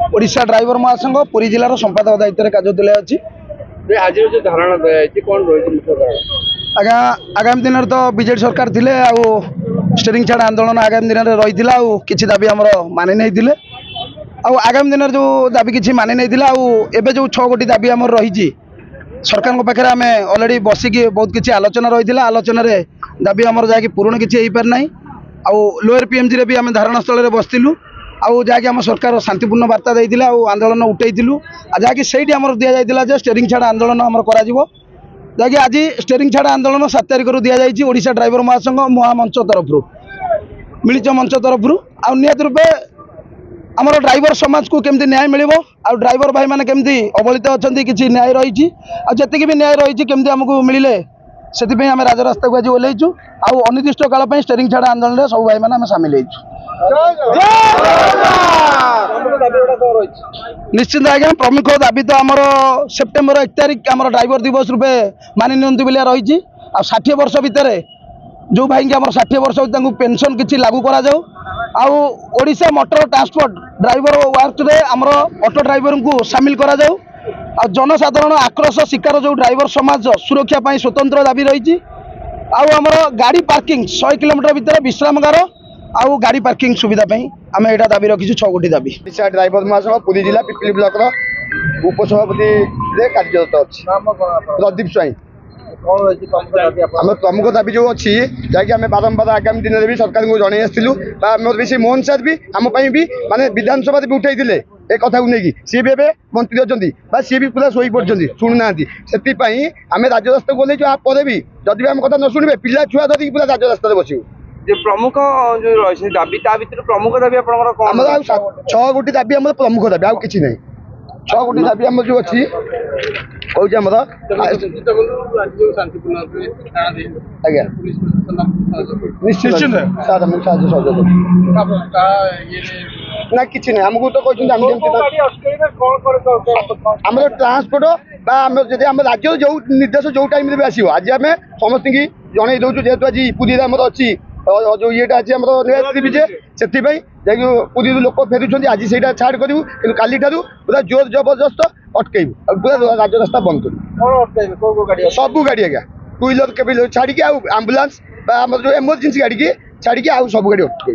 Odisha driver महासंघ पुरी जिलार संपादक दायित्व कार्य तुले अच्छी आज जो धारणा दिखाई कौन रही आज्ञा आगामी दिन में तो बीजेडी सरकार थिले स्टेरिंग छाड़ आंदोलन आगामी दिन में रही किसी दाबी आमर मानि नहीं आगामी दिन जो दाबी किसी मानि नहीं एवं जो 6 गोटी दाबी आमर रही सरकार पाखे आम अलरेडी बसिकी बहुत किसी आलोचना रही आलोचन दाबी आमर जहाँकि पूरण किसी हो पार ना लोअर पीएमजी रे भी आम धारणा स्थल बसलु जहाँकि आम सरकार शांतिपूर्ण वार्ता देते आंदोलन उठेलु जहाँकि से दि जाता स्टेरिंग छाड़ आंदोलन आम कर जहाँकि आज स्टेरिंग छाड़ आंदोलन 7 तारिख दि जाएगी ओडिशा ड्राइवर महासंघ महामंच तरफ मिलित मंच तरफ निहत रूपे आमर ड्राइवर समाज को केमती न्याय मिल ड्राइवर भाई मैंने केमती अवहेलित अच्छा किसी न्याय रही जी भी न्याय रही केमती आमको मिले से आम राजरास्ता को आज ओह्लैचु अनिर्दिष्ट काल स्टेरिंग छाड़ आंदोलन में सब भाई मैंने सामिल होइछु। निश्चित आज्ञा प्रमुख दाबी तो आमर सेप्टेम्बर 1 तारिख आमर ड्राइवर दिवस रूपे मानि नियंतु बिलिया रही 60 वर्ष भितर जो भाई आम 60 वर्ष पेंशन किसी लागू करा जाऊ Odisha motor transport driver work रे आमर ऑटो ड्राइवर को सामिल करा जाऊ जनसाधारण आक्रोश शिकार जो ड्राइवर समाज सुरक्षा पाई स्वतंत्र दाबी रही आमर गाड़ी पार्किंग 100 किलोमीटर भितर विश्रामगार आउ गाड़ी पार्किंग सुविधा आम यहाँ दाबी रखी 6 गोटी दाबी ड्राइवर महासंघ पुरी जिला पिपली ब्लॉक उपसभापति कार्यरत अच्छी प्रदीप स्वाई आम प्रमुख दाबी जो अच्छी जहाँकि बारंबार आगामी दिन में भी सरकार को जन आसलु मोहन सार भी आमपाई भी माने विधानसभा भी उठाई ए कथा को लेकिन सी भी मंत्री अच्छा सी भी पूरा शोई पड़ते शुणुना से आम राजरास्ता को लेकिन भी जदि भी आम कथा न शुणे पिला छुआ धरिकी पूरा राजरास्ता बसू प्रमुख जो रही दाबी प्रमुख दाबी आम 6 गोटी दाबी आम प्रमुख दाबी आउ कि नहीं 6 गोटी दाबी आम जो अच्छी कौन आम आज्ञा निश्चित सर मुझे सहयोग ना कि आमको तो कहते ट्रांसपोर्ट आम राज्य जो निर्देश जो टाइम भी आसो आज आम समस्त की जन दौचु जेहतु आज पुरी आम अच्छी जो येटा अच्छी आम जे से पुरी लोक फेरुंट आज से छाड़ करूँ कि काली ठार पूरा जोर जबरदस्त अटकू पूरा राजरास्ता बंद कर सब गाड़ी आज्ञा 2 व्हीलर के छाड़ी आम्बुलांस जो इमरजेंसी गाड़ी की छाड़ी सब गाड़ी अटकू।